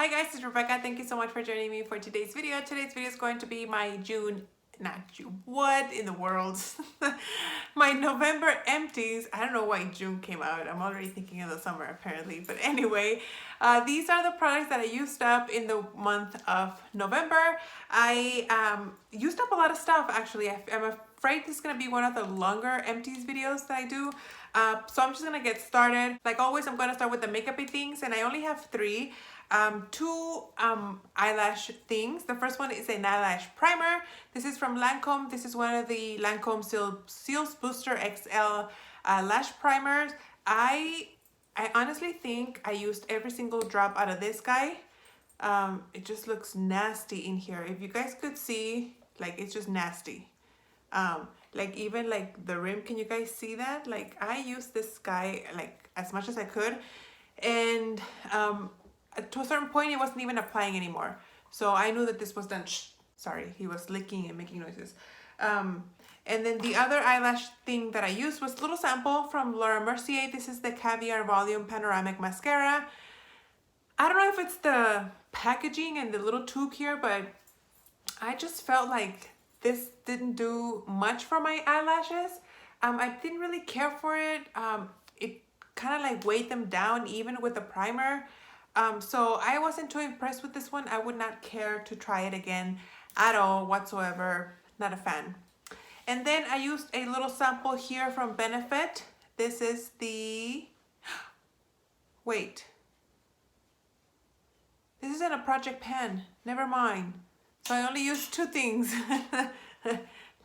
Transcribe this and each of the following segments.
Hi guys, it's Rebecca. Thank you so much for joining me for today's video. Today's video is going to be my what in the world? My November empties. I don't know why June came out. I'm already thinking of the summer apparently. But anyway, these are the products that I used up in the month of November. I used up a lot of stuff actually. I'm afraid this is going to be one of the longer empties videos that I do. So I'm just going to get started. Like always, I'm going to start with the makeup-y things, and I only have three. Two eyelash things. The first one is an eyelash primer. This is from Lancome. This is one of the Lancome Seals Booster XL lash primers. I honestly think I used every single drop out of this guy. It just looks nasty in here. If you guys could see, like, it's just nasty. Like even like the rim, can you guys see that? Like I used this guy like as much as I could, and to a certain point it wasn't even applying anymore, so I knew that this was done. Sorry, he was licking and making noises. And then the other eyelash thing that I used was a little sample from Laura Mercier. This is the Caviar Volume Panoramic Mascara. I don't know if it's the packaging and the little tube here, but I just felt like this didn't do much for my eyelashes. I didn't really care for it. It kind of like weighed them down even with the primer. So I wasn't too impressed with this one. I would not care to try it again at all whatsoever. Not a fan. And then I used a little sample here from Benefit. This is the, wait. This isn't a project pen. Never mind. So I only used two things.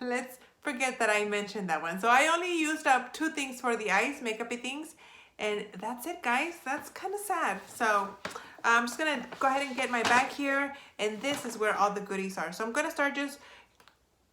Let's forget that I mentioned that one. So I only used up two things for the eyes, makeup-y things. And that's it, guys. That's kind of sad. So I'm just going to go ahead and get my bag here. And this is where all the goodies are. So I'm going to start just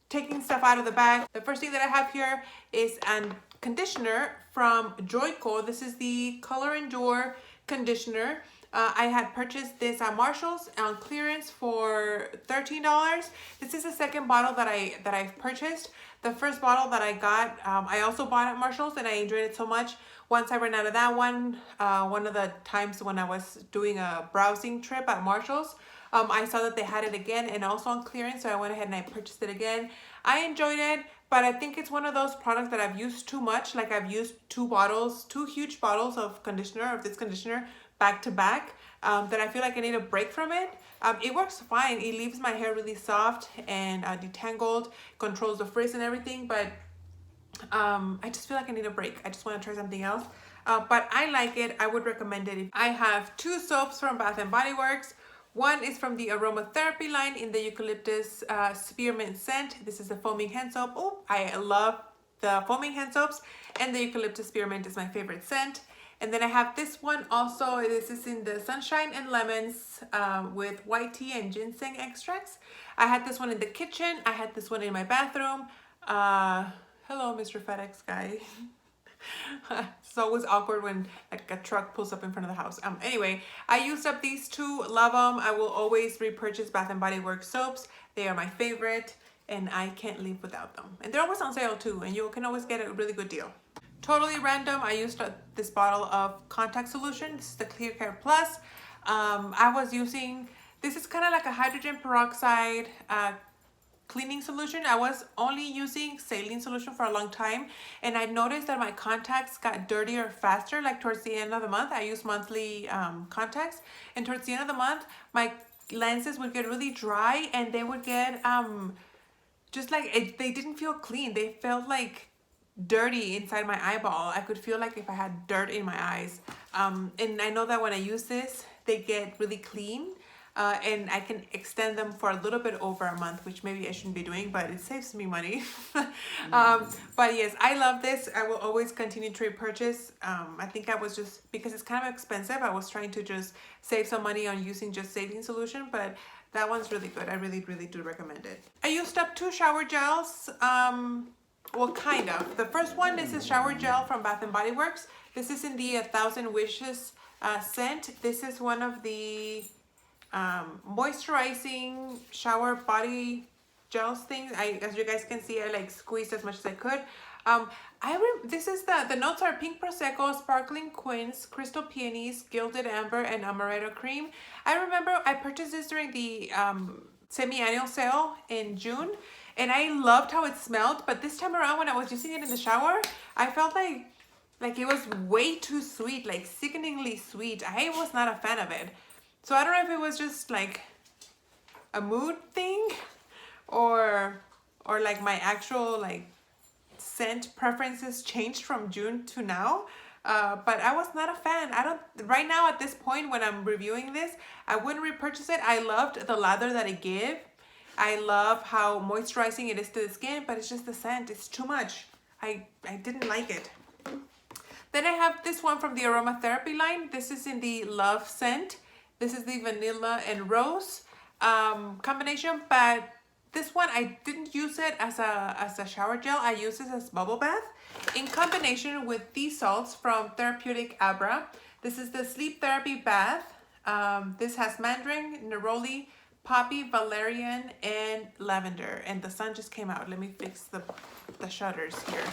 taking stuff out of the bag. The first thing that I have here is a conditioner from Joico. This is the Color Endure conditioner. I had purchased this at Marshall's on clearance for $13. This is the second bottle that I've purchased. The first bottle that I got, I also bought at Marshall's, and I enjoyed it so much. Once I ran out of that one, one of the times when I was doing a browsing trip at Marshall's, I saw that they had it again and also on clearance, so I went ahead and I purchased it again. I enjoyed it, but I think it's one of those products that I've used too much. Like I've used two huge bottles of this conditioner back to back, that I feel like I need a break from it. It works fine. It leaves my hair really soft and detangled, controls the frizz and everything, but I just feel like I need a break. I just want to try something else. But I like it. I would recommend it. I have two soaps from Bath & Body Works. One is from the aromatherapy line in the eucalyptus spearmint scent. This is the foaming hand soap. Oh, I love the foaming hand soaps, and the eucalyptus spearmint is my favorite scent. And then I have this one also. This is in the Sunshine and Lemons with white tea and ginseng extracts. I had this one in the kitchen. I had this one in my bathroom. Hello, Mr. FedEx guy. It's always awkward when like a truck pulls up in front of the house. Anyway, I used up these two. Love them. I will always repurchase Bath & Body Works soaps. They are my favorite, and I can't live without them. And they're always on sale too, and you can always get a really good deal. Totally random, I used this bottle of contact solution. This is the Clear Care Plus. I was using, this is kind of like a hydrogen peroxide cleaning solution. I was only using saline solution for a long time, and I noticed that my contacts got dirtier faster. Like towards the end of the month, I use monthly contacts, and towards the end of the month, my lenses would get really dry, and they would get just like, they didn't feel clean. They felt like dirty inside my eyeball. I could feel like if I had dirt in my eyes. And I know that when I use this, they get really clean, and I can extend them for a little bit over a month, which maybe I shouldn't be doing, but it saves me money. But yes, I love this. I will always continue to repurchase. I think I was just, because it's kind of expensive, I was trying to just save some money on using just saline solution, but that one's really good. I really, really do recommend it. I used up two shower gels. Well, kind of. The first one is a shower gel from Bath & Body Works. This is in the 1,000 Wishes scent. This is one of the moisturizing shower body gels things. As you guys can see, I like squeezed as much as I could. This is the notes are pink prosecco, sparkling quince, crystal peonies, gilded amber, and amaretto cream. I remember I purchased this during the semi-annual sale in June, and I loved how it smelled. But this time around, when I was using it in the shower, I felt like it was way too sweet, like sickeningly sweet. I was not a fan of it. So I don't know if it was just like a mood thing, or like my actual like scent preferences changed from June to now. But I was not a fan. Right now at this point when I'm reviewing this, I wouldn't repurchase it. I loved the lather that it gave. I love how moisturizing it is to the skin, but it's just the scent. It's too much. I didn't like it. Then I have this one from the aromatherapy line. This is in the Love scent. This is the vanilla and rose combination, but this one I didn't use it as a shower gel. I use this as bubble bath in combination with these salts from Therapeutic Abra. This is the Sleep Therapy Bath. This has mandarin, neroli, poppy, valerian, and lavender. And the sun just came out. Let me fix the shutters here.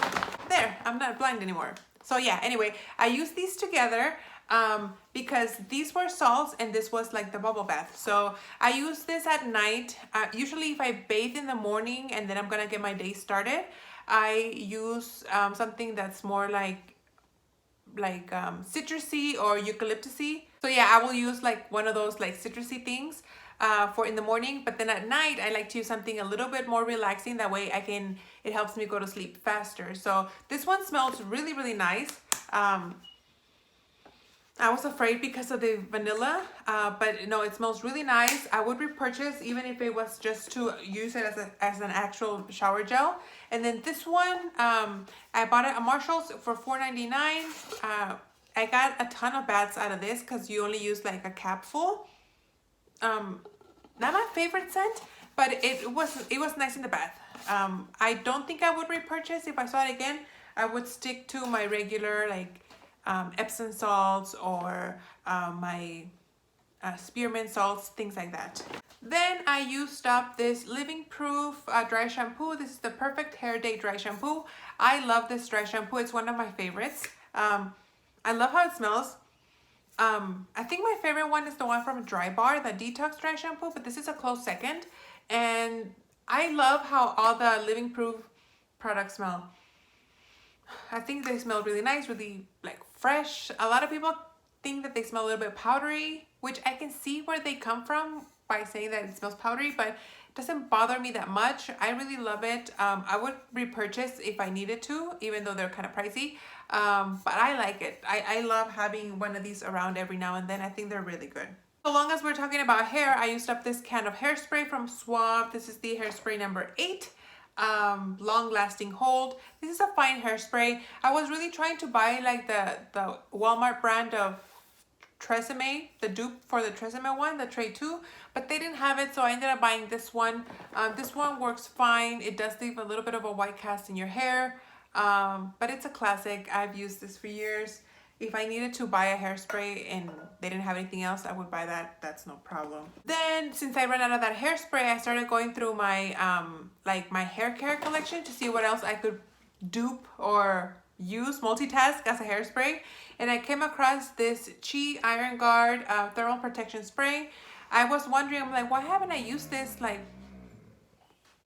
There, I'm not blind anymore. So yeah, anyway, I used these together because these were salts and this was like the bubble bath. So I use this at night. Usually if I bathe in the morning and then I'm gonna get my day started, I use something that's more like citrusy or eucalyptusy. So yeah, I will use like one of those like citrusy things for in the morning, but then at night I like to use something a little bit more relaxing. That way it helps me go to sleep faster. So this one smells really, really nice. I was afraid because of the vanilla, but no, it smells really nice. I would repurchase even if it was just to use it as an actual shower gel. And then this one, I bought it at Marshall's for $4.99. I got a ton of baths out of this because you only use like a capful. Not my favorite scent, but it was nice in the bath. I don't think I would repurchase if I saw it again. I would stick to my regular like Epsom salts or my spearmint salts, things like that. Then I used up this Living Proof dry shampoo. This is the Perfect Hair Day dry shampoo. I love this dry shampoo. It's one of my favorites. I love how it smells. I think my favorite one is the one from Dry Bar, the Detox Dry Shampoo, but this is a close second. And I love how all the Living Proof products smell. I think they smell really nice, really like fresh. A lot of people think that they smell a little bit powdery, which I can see where they come from by saying that it smells powdery, but it doesn't bother me that much. I really love it. I would repurchase if I needed to, even though they're kind of pricey. But I like it. I love having one of these around every now and then. I think they're really good. So long as we're talking about hair, I used up this can of hairspray from Suave. This is the hairspray number 8. Long lasting hold. This is a fine hairspray. I was really trying to buy like the Walmart brand of Tresemme, the dupe for the Tresemme one, the Tray 2, but they didn't have it, so I ended up buying this one. This one works fine. It does leave a little bit of a white cast in your hair, but it's a classic. I've used this for years. If I needed to buy a hairspray and they didn't have anything else, I would buy that. That's no problem. Then, since I ran out of that hairspray, I started going through my like my hair care collection to see what else I could dupe or use, multitask as a hairspray. And I came across this Chi Iron Guard thermal protection spray. I was wondering, I'm like, why haven't I used this like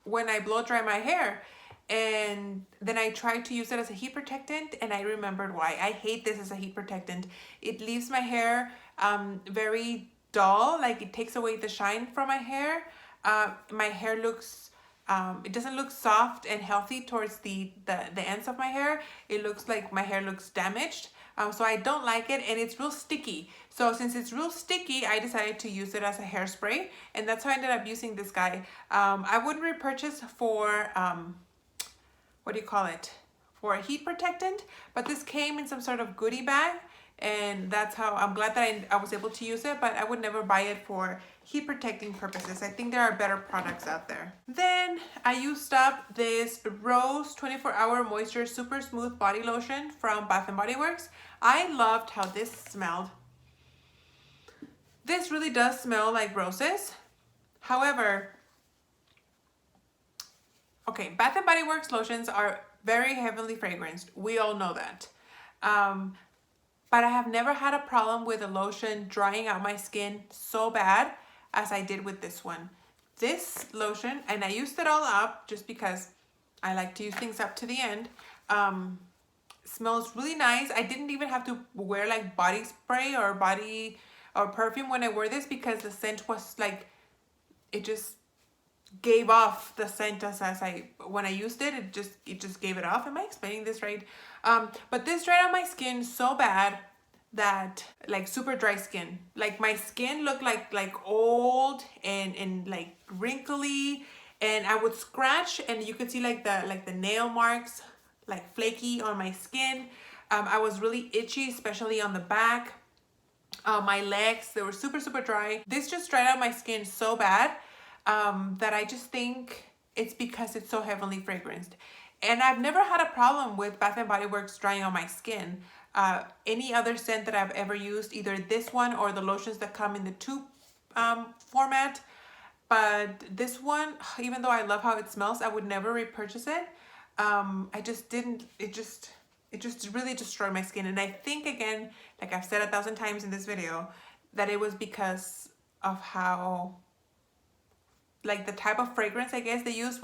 when I blow dry my hair? And then I tried to use it as a heat protectant, and I remembered why. I hate this as a heat protectant. It leaves my hair very dull, like it takes away the shine from my hair. My hair looks, it doesn't look soft and healthy towards the ends of my hair. It looks like my hair looks damaged. So I don't like it, and it's real sticky. So since it's real sticky, I decided to use it as a hairspray, and that's how I ended up using this guy. I would repurchase for what do you call it, for a heat protectant, but this came in some sort of goodie bag, and that's how I'm glad that I was able to use it, but I would never buy it for heat protecting purposes. I think there are better products out there. Then I used up this Rose 24-hour moisture super smooth body lotion from Bath & Body Works. I loved how this smelled. This really does smell like roses. However, okay, Bath & Body Works lotions are very heavily fragranced. We all know that. But I have never had a problem with a lotion drying out my skin so bad as I did with this one. This lotion, and I used it all up just because I like to use things up to the end. Smells really nice. I didn't even have to wear like body spray or perfume when I wore this, because the scent was like, it just gave off the scent when I used it. It just gave it off. Am I explaining this right? But this dried out my skin so bad that, like, super dry skin. Like, my skin looked like old and like wrinkly, and I would scratch and you could see like the nail marks, like flaky on my skin. I was really itchy, especially on the back. My legs, they were super dry. This just dried out my skin so bad that I just think it's because it's so heavily fragranced. And I've never had a problem with Bath & Body Works drying on my skin. Any other scent that I've ever used, either this one or the lotions that come in the tube format. But this one, even though I love how it smells, I would never repurchase it. I just didn't, it just really destroyed my skin. And I think, again, like I've said 1,000 times in this video, that it was because of how, like, the type of fragrance I guess they used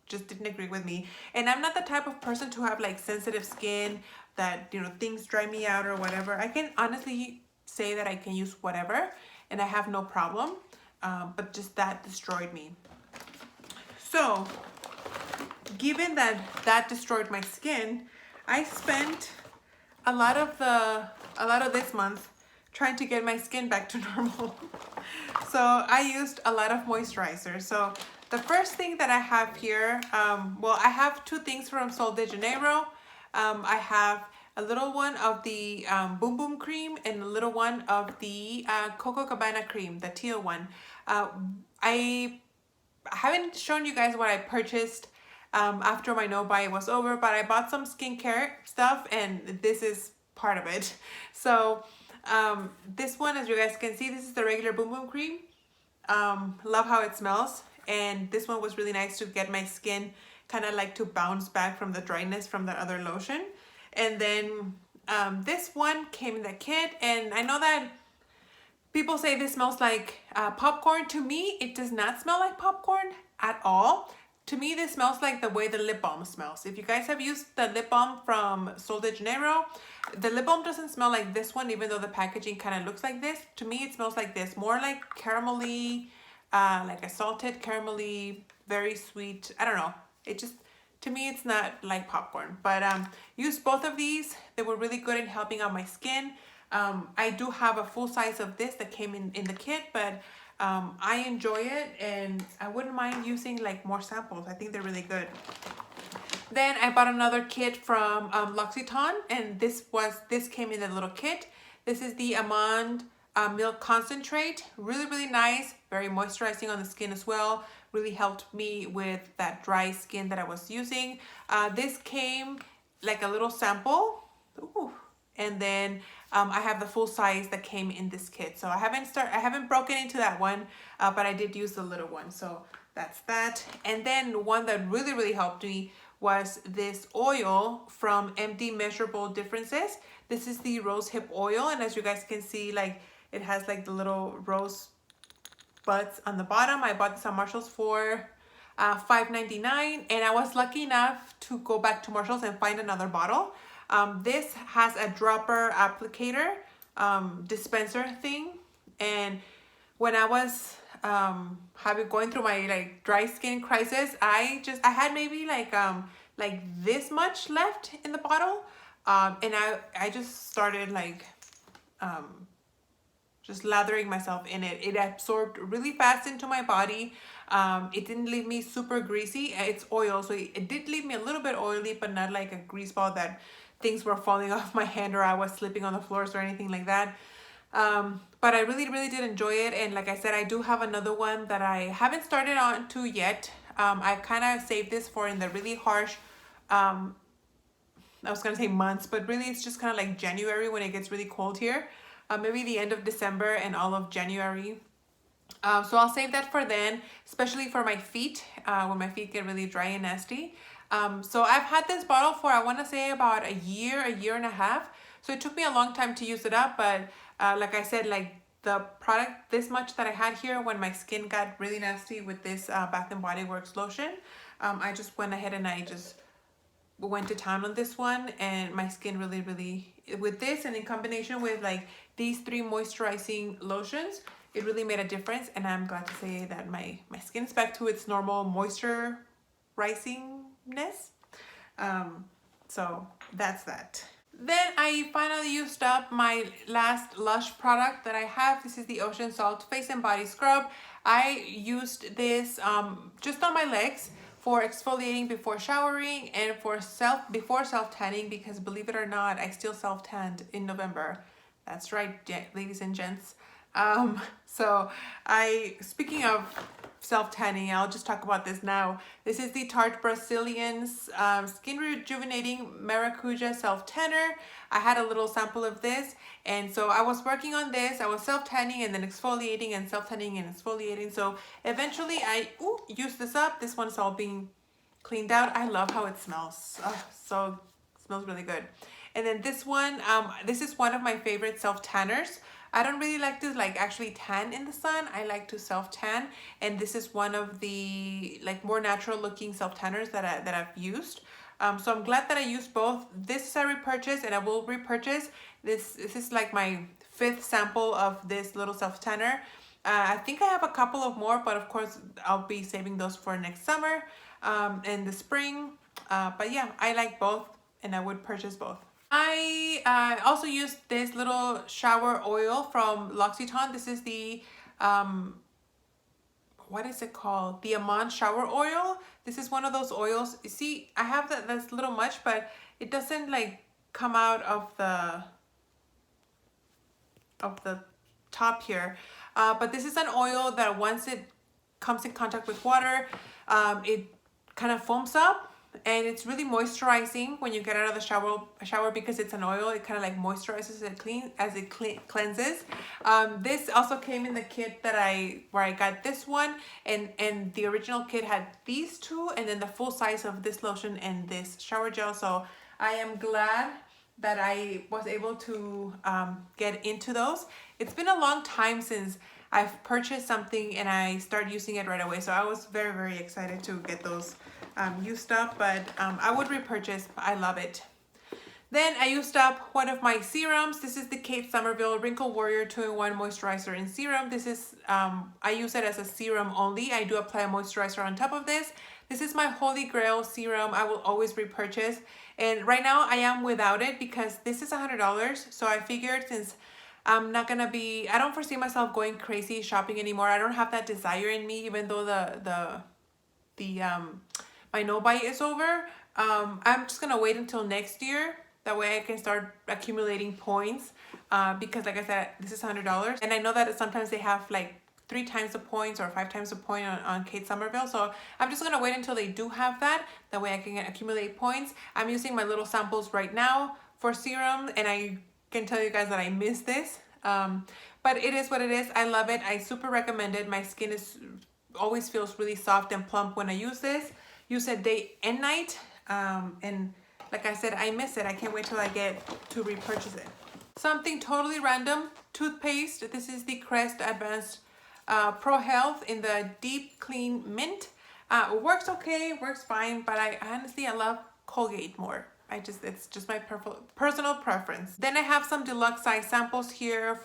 just didn't agree with me. And I'm not the type of person to have like sensitive skin that, you know, things dry me out or whatever. I can honestly say that I can use whatever and I have no problem. But just that destroyed me. So given that destroyed my skin, I spent a lot of this month trying to get my skin back to normal. So I used a lot of moisturizer. So the first thing that I have here, well, I have two things from Sol de Janeiro. I have a little one of the Boom Boom cream and a little one of the Coco Cabana cream, the teal one. I haven't shown you guys what I purchased after my no buy was over, but I bought some skincare stuff and this is part of it. So this one, as you guys can see, this is the regular Boom Boom cream. Love how it smells, and this one was really nice to get my skin kind of like to bounce back from the dryness from the other lotion. And then this one came in the kit, and I know that people say this smells like popcorn. To me, it does not smell like popcorn at all. To me, this smells like the way the lip balm smells. If you guys have used the lip balm from Sol de Janeiro, the lip balm doesn't smell like this one, even though the packaging kind of looks like this. To me, it smells like this, more like caramelly, like a salted caramelly, very sweet. I don't know. It just, to me, it's not like popcorn. But used both of these. They were really good in helping out my skin. I do have a full size of this that came in the kit, but I enjoy it and I wouldn't mind using like more samples. I think they're really good. Then I bought another kit from Loccitane, and this came in a little kit. This is the Almond Milk Concentrate. Really nice, very moisturizing on the skin as well. Really helped me with that dry skin that I was using. This came like a little sample. Ooh. And then I have the full size that came in this kit. So I haven't broken into that one, but I did use the little one. So that's that. And then one that really helped me was this oil from MD Measurable Differences. This is the rose hip oil, and as you guys can see, like, it has like the little rose buds on the bottom. I bought this at Marshall's for $5.99, and I was lucky enough to go back to Marshall's and find another bottle. This has a dropper applicator dispenser thing, and when I was going through my like dry skin crisis, I had maybe like this much left in the bottle, and I just started like just lathering myself in it. It absorbed really fast into my body. It didn't leave me super greasy. It's oil, so it did leave me a little bit oily, but not like a grease ball that things were falling off my hand or I was slipping on the floors or anything like that. But I really did enjoy it. And like I said, I do have another one that I haven't started on to yet. I kind of saved this for in the really harsh, I was gonna say months, but really it's just kind of like January when it gets really cold here. Maybe the end of December and all of January. So I'll save that for then, especially for my feet, when my feet get really dry and nasty. So I've had this bottle for, I want to say about a year and a half. So it took me a long time to use it up, but like I said, like the product, this much that I had here when my skin got really nasty with this Bath and Body Works lotion, I just went ahead and I just went to town on this one, and my skin really, with this and in combination with like these 3 moisturizing lotions, it really made a difference. And I'm glad to say that my skin's back to its normal moisturizingness. So that's that. Then I finally used up my last Lush product that I have. This is the Ocean Salt Face and Body Scrub. I used this just on my legs for exfoliating before showering and for before self-tanning, because believe it or not, I still self-tanned in November. That's right, ladies and gents. So speaking of self-tanning, I'll just talk about this now. This is the Tarte Brazilian's Skin Rejuvenating Maracuja Self-Tanner. I had a little sample of this, and so I was working on this. I was self-tanning and then exfoliating and self-tanning and exfoliating. So eventually I used this up. This one's all being cleaned out. I love how it smells. It smells really good. And then this one, this is one of my favorite self-tanners. I don't really like to actually tan in the sun. I like to self-tan, and this is one of the like more natural looking self-tanners that I've used. So I'm glad that I used both. This is a repurchase, and I will repurchase this. This is like my 5th sample of this little self-tanner. I think I have a couple of more, but of course I'll be saving those for next summer and the spring. But yeah, I like both, and I would purchase both. I also used this little shower oil from Loccitane. This is the, what is it called? The Amand shower oil. This is one of those oils. You see, I have that's a little much, but it doesn't like come out of the top here. But this is an oil that once it comes in contact with water, it kind of foams up. And it's really moisturizing when you get out of the shower because it's an oil. It kind of like moisturizes it cleanses. This also came in the kit where I got this one, and the original kit had these 2, and then the full size of this lotion and this shower gel. So I am glad that I was able to get into those. It's been a long time since I've purchased something and I started using it right away. So I was very excited to get those used up, but I would repurchase. I love it. Then I used up one of my serums. This is the Kate Somerville Wrinkle Warrior 2-in-1 Moisturizer and Serum. This is, I use it as a serum only. I do apply a moisturizer on top of this. This is my holy grail serum. I will always repurchase. And right now I am without it because this is $100. So I figured since I'm not gonna be, I don't foresee myself going crazy shopping anymore. I don't have that desire in me, even though my no-buy is over. I'm just gonna wait until next year. That way I can start accumulating points because like I said, this is $100. And I know that sometimes they have like 3 times the points or 5 times the point on Kate Somerville. So I'm just gonna wait until they do have that. That way I can accumulate points. I'm using my little samples right now for serum, and I can tell you guys that I miss this. But it is what it is. I love it. I super recommend it. My skin always feels really soft and plump when I use this. Use it day and night. And like I said, I miss it. I can't wait till I get to repurchase it. Something totally random. Toothpaste. This is the Crest Advanced Pro Health in the Deep Clean Mint. Works okay, works fine, but I honestly love Colgate more. It's just my personal preference. Then I have some deluxe size samples here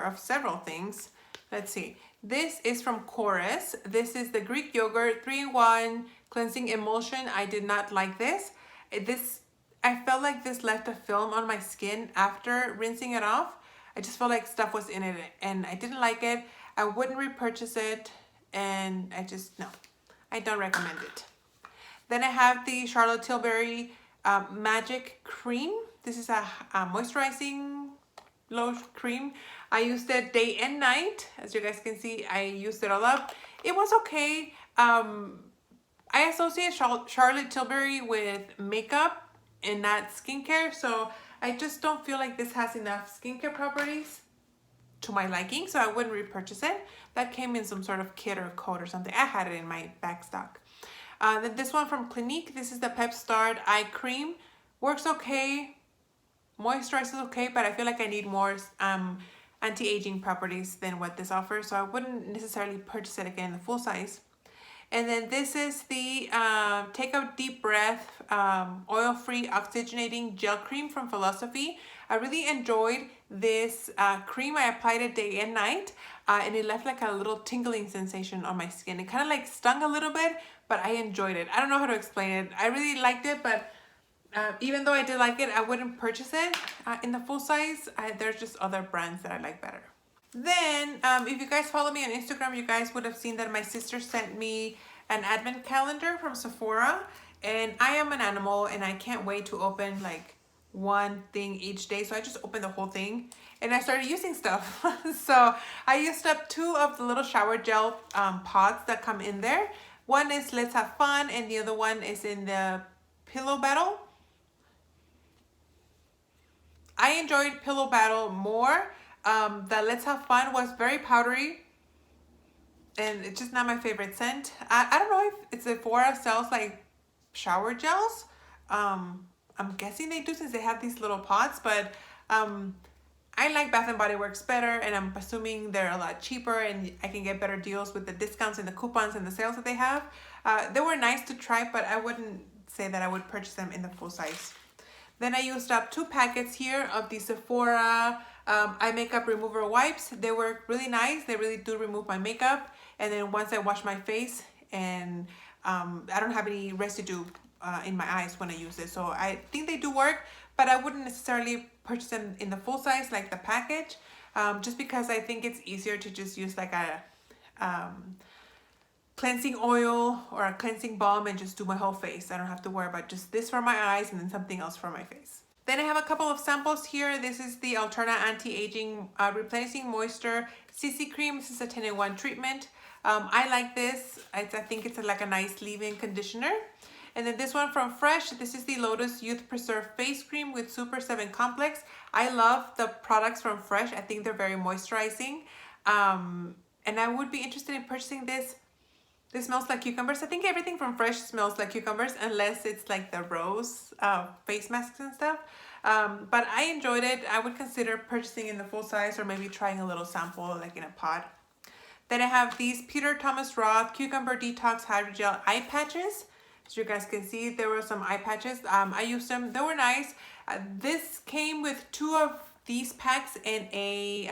of several things. Let's see. This is from Chorus. This is the Greek yogurt 3-in-1 cleansing emulsion. I did not like this. I felt like this left a film on my skin after rinsing it off. I just felt like stuff was in it and I didn't like it. I wouldn't repurchase it, and no, I don't recommend it. Then I have the Charlotte Tilbury Magic Cream. This is a moisturizing lotion cream. I used it day and night. As you guys can see, I used it all up. It was okay. I associate Charlotte Tilbury with makeup and not skincare, so I just don't feel like this has enough skincare properties to my liking, so I wouldn't repurchase it. That came in some sort of kit or code or something. I had it in my back stock. Then this one from Clinique. This is the Pep Start Eye Cream. Works okay. Moisturizes okay, but I feel like I need more anti-aging properties than what this offers. So I wouldn't necessarily purchase it again in the full size. And then this is the Take a Deep Breath Oil-Free Oxygenating Gel Cream from Philosophy. I really enjoyed this cream. I applied it day and night, and it left like a little tingling sensation on my skin. It kind of like stung a little bit, but I enjoyed it. I don't know how to explain it. I really liked it, but even though I did like it, I wouldn't purchase it in the full size. There's just other brands that I like better. Then, if you guys follow me on Instagram, you guys would have seen that my sister sent me an advent calendar from Sephora. And I am an animal and I can't wait to open like one thing each day. So I just opened the whole thing and I started using stuff. So I used up 2 of the little shower gel pods that come in there. One is Let's Have Fun and the other one is in the Pillow Battle. I enjoyed Pillow Battle more. The Let's Have Fun was very powdery and it's just not my favorite scent. I don't know if Sephora sells like shower gels. I'm guessing they do since they have these little pots, but I like Bath and Body Works better, and I'm assuming they're a lot cheaper and I can get better deals with the discounts and the coupons and the sales that they have. They were nice to try, but I wouldn't say that I would purchase them in the full size. Then I used up 2 packets here of the Sephora eye makeup remover wipes. They work really nice. They really do remove my makeup. And then once I wash my face, and I don't have any residue in my eyes when I use it. So I think they do work, but I wouldn't necessarily purchase them in the full size like the package, just because I think it's easier to just use like a cleansing oil or a cleansing balm and just do my whole face. I don't have to worry about just this for my eyes and then something else for my face. Then I have a couple of samples here. This is the Alterna Anti-Aging Replenishing Moisture CC Cream. This is a 10-in-1 treatment. I like this. I think it's like a nice leave-in conditioner. And then this one from Fresh. This is the Lotus Youth Preserve Face Cream with Super 7 Complex. I love the products from Fresh. I think they're very moisturizing. And I would be interested in purchasing this. This smells like cucumbers. I think everything from Fresh smells like cucumbers unless it's like the rose face masks and stuff. But I enjoyed it. I would consider purchasing in the full size or maybe trying a little sample like in a pod. Then I have these Peter Thomas Roth Cucumber Detox Hydrogel Eye Patches. So you guys can see there were some eye patches. I used them. They were nice. This came with 2 of these packs and a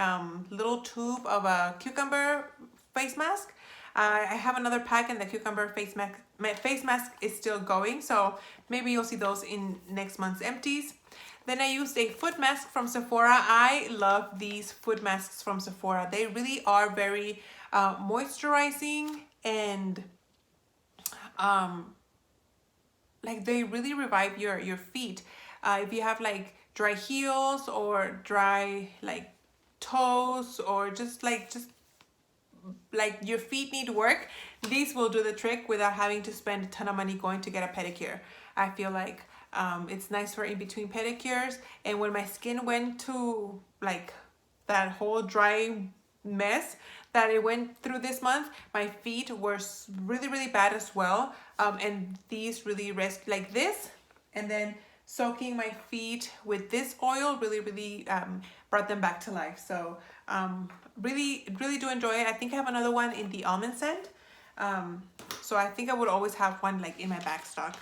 little tube of a cucumber face mask. I have another pack and the cucumber face mask is still going, so maybe you'll see those in next month's empties. Then I used a foot mask from Sephora. I love these foot masks from Sephora. They really are very moisturizing and like they really revive your feet. If you have like dry heels or dry like toes or just like your feet need work, these will do the trick without having to spend a ton of money going to get a pedicure. I feel like it's nice for in between pedicures, and when my skin went to like that whole dry mess that it went through this month, my feet were really bad as well, and these really rest like this, and then soaking my feet with this oil really brought them back to life. So really do enjoy it. I think I have another one in the almond scent, so I think I would always have one like in my back stock.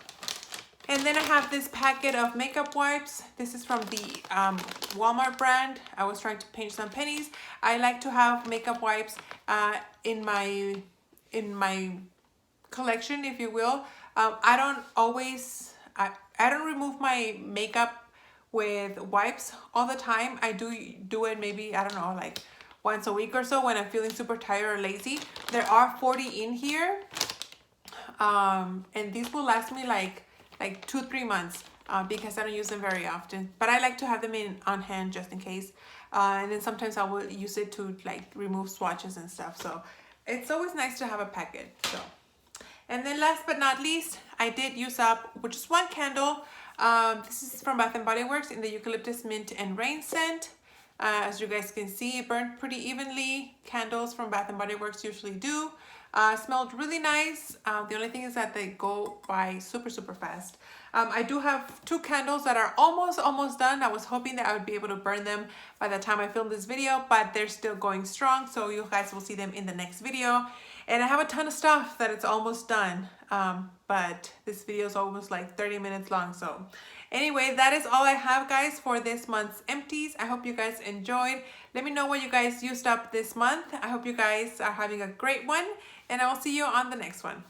And then I have this packet of makeup wipes. This is from the Walmart brand. I was trying to pinch some pennies. I like to have makeup wipes in my collection, if you will. I don't remove my makeup with wipes all the time. I do it maybe, I don't know, like once a week or so when I'm feeling super tired or lazy. There are 40 in here, and these will last me like 2-3 months because I don't use them very often, but I like to have them on hand just in case, and then sometimes I will use it to like remove swatches and stuff. So it's always nice to have a packet. So, and then last but not least, I did use up just one candle. This is from Bath and Body Works in the Eucalyptus Mint and Rain scent. As you guys can see, it burned pretty evenly. Candles from Bath & Body Works usually do. Smelled really nice. The only thing is that they go by super fast. I do have 2 candles that are almost done. I was hoping that I would be able to burn them by the time I film this video, but they're still going strong, so you guys will see them in the next video. And I have a ton of stuff that it's almost done, but this video is almost like 30 minutes long. So anyway, that is all I have, guys, for this month's empties. I hope you guys enjoyed. Let me know what you guys used up this month. I hope you guys are having a great one, and I will see you on the next one.